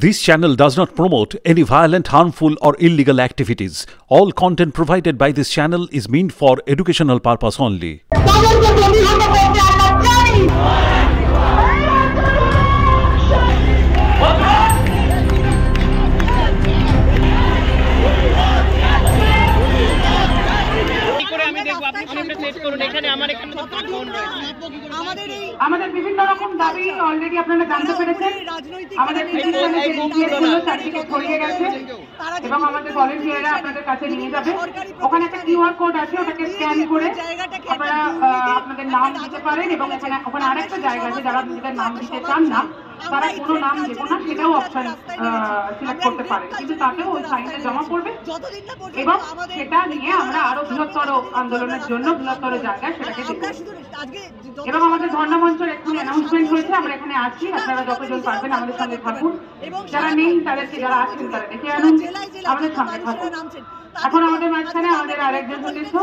This channel does not promote any violent, harmful, or illegal activities. All content provided by this channel is meant for educational purpose only. আমাদের বিভিন্ন রকম দাবি already আপনারা জানতে পেরেছেন। আমাদের সার্টিফিকেট ছড়িয়ে গেছে এবং আমাদের ভলেন্টিয়াররা আপনাদের কাছে নিয়ে যাবে। ওখানে একটা কিউআর কোড আছে, ওটাকে স্ক্যান করে আপনারা আপনাদের নাম দিতে পারেন এবং ওখানে আরেকটা জায়গা আছে, যারা নিজেদের নাম দিতে চান না তারা কোনো নাম দেবো না সেটাও অপশন সিলেক্ট করতে পারে, কিন্তু তাতেও ওই সাইনটা জমা করবে এবং সেটা নিয়ে আমরা আরো বৃহত্তর আন্দোলনের জন্য বৃহত্তর জায়গায় সেটাকে দেবো। এবং আমাদের ধর্ণা মঞ্চের এক্ষুনি অ্যানাউন্সমেন্ট হয়েছে, আমরা এখানে আছি, আপনারা যতজন পারবেন আমাদের সঙ্গে থাকুন, যারা নেই তাদেরকে, যারা আছেন তারা দেখে আনুন, আমাদের সঙ্গে থাকুন। এখন আমাদের মাঝখানে আমাদের আরেকজন সদস্য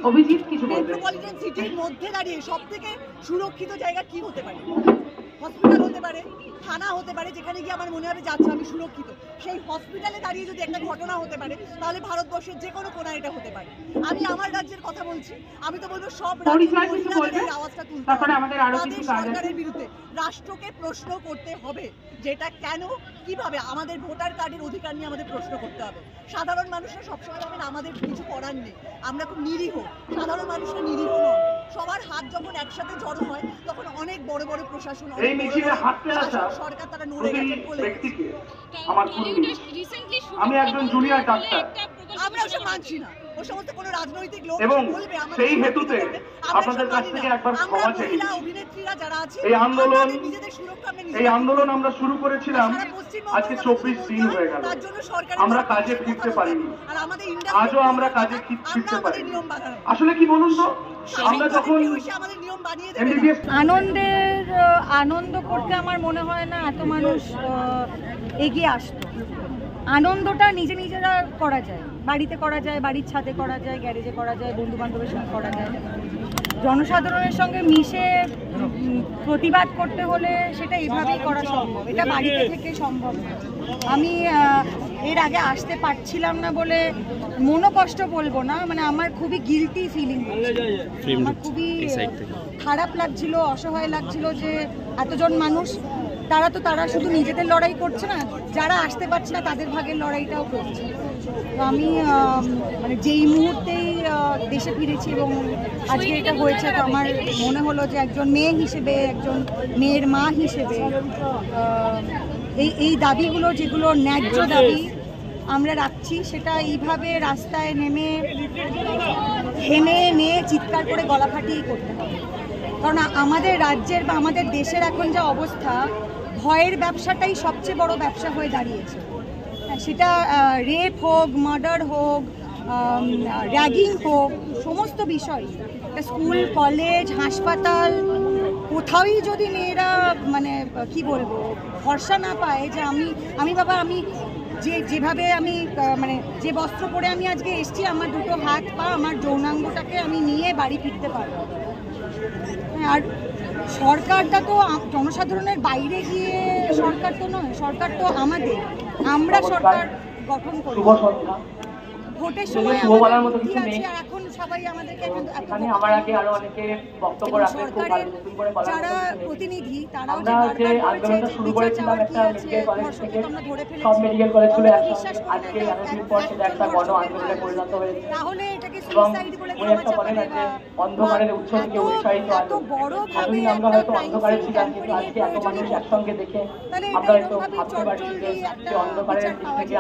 অভিজিৎ কিছু বলবেন। মেট্রোপলিটন সিটির মধ্যে দাঁড়িয়ে সব থেকে সুরক্ষিত জায়গা কি হতে পারে? হসপিটাল হতে পারে, থানা হতে পারে, যেখানে গিয়ে আমার মনে হবে যাচ্ছে আমি সুরক্ষিত। সেই হসপিটালে দাঁড়িয়ে যদি একটা ঘটনা হতে পারে তাহলে ভারতবর্ষের যে কোনো কোনায় এটা হতে পারে। আমি আমার রাজ্যের কথা বলছি, আমি তো বলবো সব রাজ্যের আওয়াজটা তুলতে হবে, তাদের সরকারের বিরুদ্ধে রাষ্ট্রকে প্রশ্ন করতে হবে যেটা কেন কিভাবে। আমাদের ভোটার কার্ডের অধিকার নিয়ে আমাদের প্রশ্ন করতে হবে। সাধারণ মানুষরা সবসময় ভাবেন আমাদের কিছু করার নেই, আমরা খুব নিরীহ। সাধারণ মানুষরা নিরীহ নয়, সবার হাত যখন একসাথে জড়ো হয় তখন অনেক বড় বড় প্রশাসন, সরকার তারা নড়ে গেছে। আমি একজন জুনিয়র ডাক্তার, আমরা ওসব মানছি না। ও সমস্ত কোনো রাজনৈতিক লোক এবং বলবে সেই হেতুতে আপনাদের কাছ থেকে একবার ক্ষমা চাই। অভিনেত্রীরা যারা আছে এই আন্দোলন আমরা শুরু করেছিলাম, আজকে 24 দিন হয়ে গেল, আমরা কাজে ফিরতে পারিনি, আজও আমরা কাজে ফিরতে পারিনি। আসলে কি বলুন তো, আমরা যখন আনন্দ করতে আমার মনে হয় না এত মানুষ এগিয়ে আসতো। আনন্দটা নিজেরা করা যায়, বাড়িতে করা যায়, বাড়ির ছাদে করা যায়, গ্যারেজে করা যায়, বন্ধু বান্ধবের সঙ্গে করা যায়। জনসাধারণের সঙ্গে মিশে প্রতিবাদ করতে হলে সেটা এভাবেই করা সম্ভব, এটা বাড়িতে থেকে সম্ভব না। আমি এর আগে আসতে পারছিলাম না বলে মনোকষ্ট বলবো না, মানে আমার খুবই গিল্টি ফিলিং, আমার খুবই খারাপ লাগছিল, অসহায় লাগছিল যে এতজন মানুষ, তারা শুধু নিজেদের লড়াই করছে না, যারা আসতে পারছে না তাদের ভাগের লড়াইটাও করছে। তো আমি মানে যেই মুহূর্তেই দেশে ফিরেছি এবং আজকে এটা হয়েছে, তো আমার মনে হলো যে একজন মেয়ে হিসেবে, একজন মেয়ের মা হিসেবে এই দাবিগুলো, যেগুলো ন্যায্য দাবি আমরা রাখছি, সেটা এইভাবে রাস্তায় হেমে নিয়ে চিৎকার করে গলা ফাটিয়ে করতে হবে। কারণ আমাদের রাজ্যের বা আমাদের দেশের এখন যা অবস্থা, ভয়ের ব্যবসাটাই সবচেয়ে বড় ব্যবসা হয়ে দাঁড়িয়েছে। সেটা রেপ হোক, মার্ডার হোক, র্যাগিং হোক, সমস্ত বিষয়, স্কুল, কলেজ, হাসপাতাল, কোথাওই যদি মেয়েরা মানে কি বলবো ভরসা না পায় যে আমি যেভাবে আমি মানে যে বস্ত্র পরে আমি আজকে এসছি, আমার দুটো হাত পা, আমার যৌনাঙ্গটাকে আমি নিয়ে বাড়ি ফিরতে পারবো। আর সরকারটা তো জনসাধারণের বাইরে গিয়ে সরকার তো নয়, সরকার তো আমরা সরকার গঠন করি। ভোটের সময় এখন সবাই আমাদেরকে যারা প্রতিনিধি, তারাও তাহলে এটাকে সুইসাইড বলে এত বড় ভাবে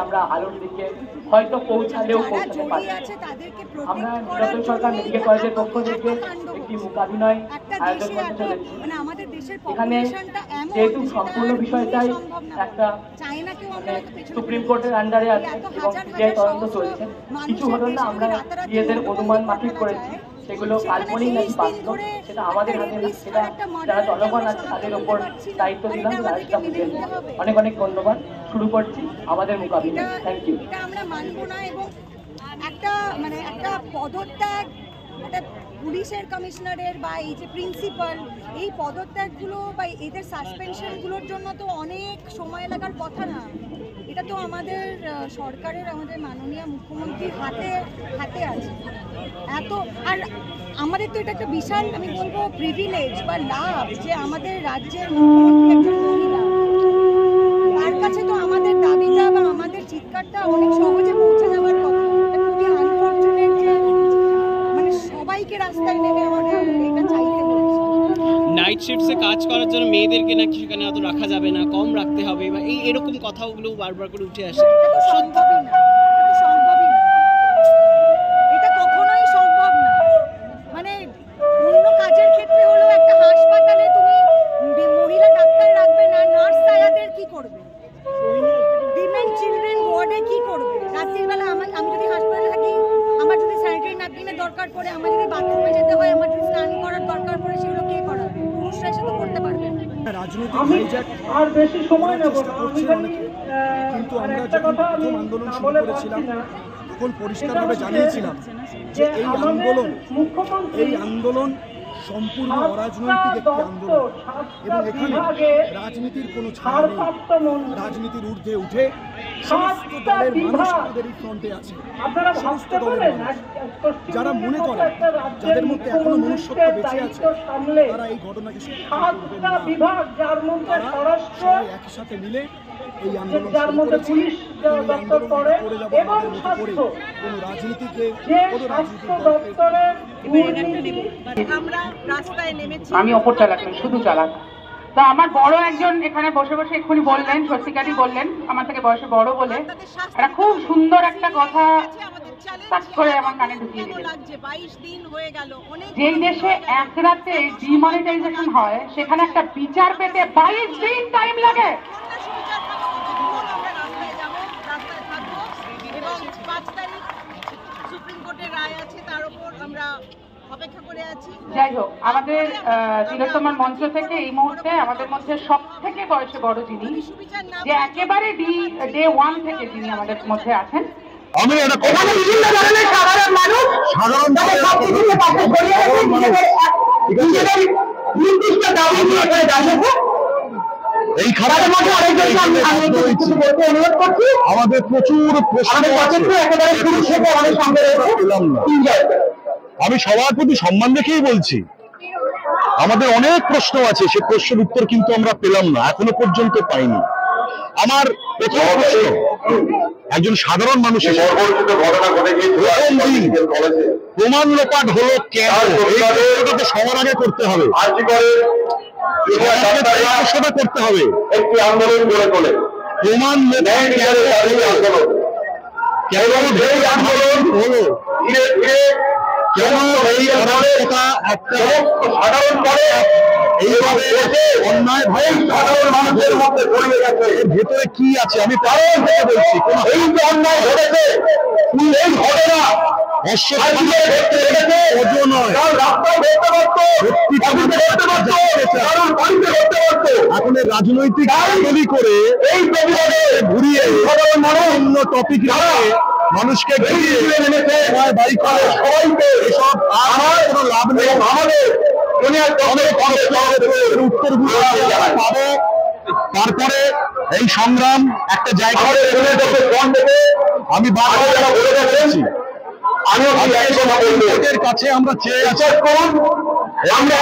আমরা আলোর দিকে হয়তো পৌঁছালেও পৌঁছাতে পারি। আমরা নিরঞ্জন সরকার মেডিকেল কলেজের পক্ষ থেকে একটি মূকাভিনয় আয়োজন করতে চলেছি। এখানে যেহেতু সম্পূর্ণ বিষয়টাই একটা সুপ্রিম কোর্টের আন্ডারে আছে এবং সিবিআই তদন্ত চলছে, কিছু ঘটনা আমরা নিজেদের অনুমান মাফিক করেছি, সেগুলো কাল্পনিক নাকি বাস্তব সেটা আমাদের হাতে না, সেটা যারা জনগণ আছে তাদের ওপর দায়িত্ব দিলাম, তারা সেটা বুঝে নেবে। অনেক ধন্যবাদ। শুরু করছি আমাদের মোকাবিলা। Thank you. আমরা মানব না এবং একটা পদত্যাগ একটা পুলিশের কমিশনারের বা এই যে প্রিন্সিপাল এই পদত্যাগগুলো বা এদের সাসপেনশনগুলোর জন্য তো অনেক সময় লাগার কথা না। এটা তো আমাদের সরকারের, আমাদের মাননীয় মুখ্যমন্ত্রীর হাতে আছে এত। আর আমাদের তো এটা একটা বিশাল, আমি বলবো প্রিভিলেজ বা লাভ যে আমাদের রাজ্যের মুখ্যমন্ত্রী একজন মহিলা, তার কাছে তো আমাদের দাবিটা বা আমাদের চিৎকারটা অনেক সহজে পৌঁছে যাওয়ার কথা। এটা খুবই আনফর্চুনেট যে মানে সবাইকে রাস্তায় নেমে আমাদের এটা চাইতে হচ্ছে। নাইট শিফটসে কাজ করার জন্য মেয়েদেরকে নাকি সেখানে অত রাখা যাবে না, কম রাখতে হবে, বা এরকম কথাগুলো বারবার করে উঠে আসে। এটা তো সম্ভবই না, এটা কখনোই সম্ভব না। মানে অন্য কাজের ক্ষেত্রে হলো একটা হাসপাতালে তুমি মহিলা ডাক্তার রাখবে না, নার্স সায়াদের কি করবে? উইমেন চিলড্রেন ওয়ার্ডে কি করবে? রাত্রির বেলা আমি যদি হাসপাতালে থাকি, আমার যদি স্যানিটারি ন্যাপকিনের দরকার পড়ে, আমার যদি বাথরুমে যেতে হয়, আমার যদি স্নান করার দরকার পড়ে, সেগুলো কে করাবে? পুরুষরা এসে তো করতে পারবে না। আর বেশি সময় নেব না, কিন্তু আমরা যখন প্রথম আন্দোলন শুরু করেছিলাম তখন পরিষ্কারভাবে জানিয়েছিলাম যে এই আন্দোলন সম্পূর্ণ অরাজনৈতিক একটি আন্দোলন এবং এখানে রাজনীতির কোনো ছায়া নেই। রাজনীতির ঊর্ধ্বে উঠে সমস্ত দলের মানুষ আমাদের এই ফ্রন্টে আছে। সমস্ত দলের মানুষ যারা মনে করে, যাদের মধ্যে এখনো মনুষ্যত্ব বেঁচে আছে, তারা এই ঘটনাকে করবেন না। তারা সবাই একই সাথে মিলে এই আন্দোলন শুরু করেছে। এই আন্দোলন করে যাবো আমাদের মতো করে। কোনো রাজনীতিকে আমরা রাস্তায় নেমেছি। আমি ওপর চালাক নই, শুধু চালাক। তো আমার বড় একজন এখানে বসে বসে এক্ষুনি বললেন, সত্যিকারই বললেন, আমার থেকে বয়সে বড় বলে একটা খুব সুন্দর একটা কথা টাচ করে আমার কানে ঢুকিয়ে দিলেন। যেই দেশে এক রাতে ডিমনিটাইজেশন হয়, সেখানে একটা বিচার পেতে 22 দিন টাইম লাগে। এবং 5 তারিখ সুপ্রিম কোর্টের রায় আছে, তার উপর আমরা অপেক্ষা করে আছি। যাই হোক, আমাদের তিলোত্তমার মঞ্চ থেকে এই মুহূর্তে আমাদের মধ্যে সব থেকে বয়সে বড় যিনি, যে একেবারে ডে 1 থেকে যিনি আমাদের মধ্যে আছেন, আমি এখানে বিভিন্ন ধরনের সাধারণ মানুষ নির্দিষ্ট দাবি নিয়ে দাঁড়িয়েছে। এই খারাপের মধ্যে অনুরোধ করছি, আমাদের প্রচুর প্রশ্ন আমি সবার প্রতি সম্মান রেখেই বলছি, আমাদের অনেক প্রশ্ন আছে, সে প্রশ্নের উত্তর কিন্তু আমরা পেলাম না, এখনো পর্যন্ত পাইনি। আমার প্রথম প্রশ্ন, একজন সাধারণ মানুষের প্রমাণ লোপাট হলো কেন, এই সবার আগে করতে হবে, করতে হবে। একটি আন্দোলন গড়ে তোলে প্রমাণ আন্দোলন হলো কেন এই সাধারণ করে এইভাবে অন্যায় ভাই সাধারণ মানুষের মধ্যে ছড়িয়ে গেছে। এর ভেতরে কি আছে আমি কারণ থেকে বলছি, এই যে অন্যায় ঘটেছে এই ঘটনা এখন রাজনৈতিক তৈরি করে এই ঘুরিয়ে অন্য টপিক মানুষকে ঘুরিয়ে বাড়ি করে সবাইকে এসব আমার কোনো লাভ নেই। আমাদের উত্তরগুলো পাবো, তারপরে এই সংগ্রাম একটা জায়গায় আমি বারবার বলে যাচ্ছি, কোর্টের কাছে আমরা চেয়ে আছি, আমরা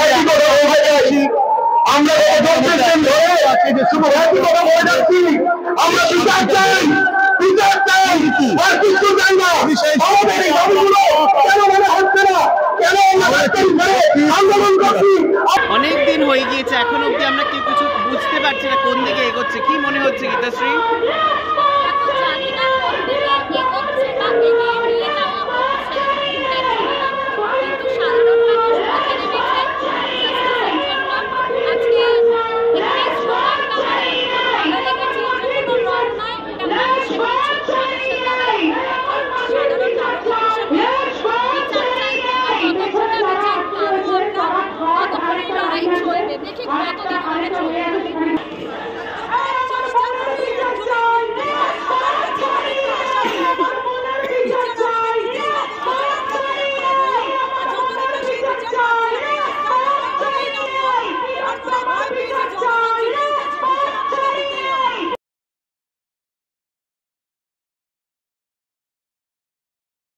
অনেক দিন হয়ে গিয়েছে, এখন অব্দি আমরা কেউ কিছু বুঝতে পারছি না কোন দিকে এগোচ্ছে। কি মনে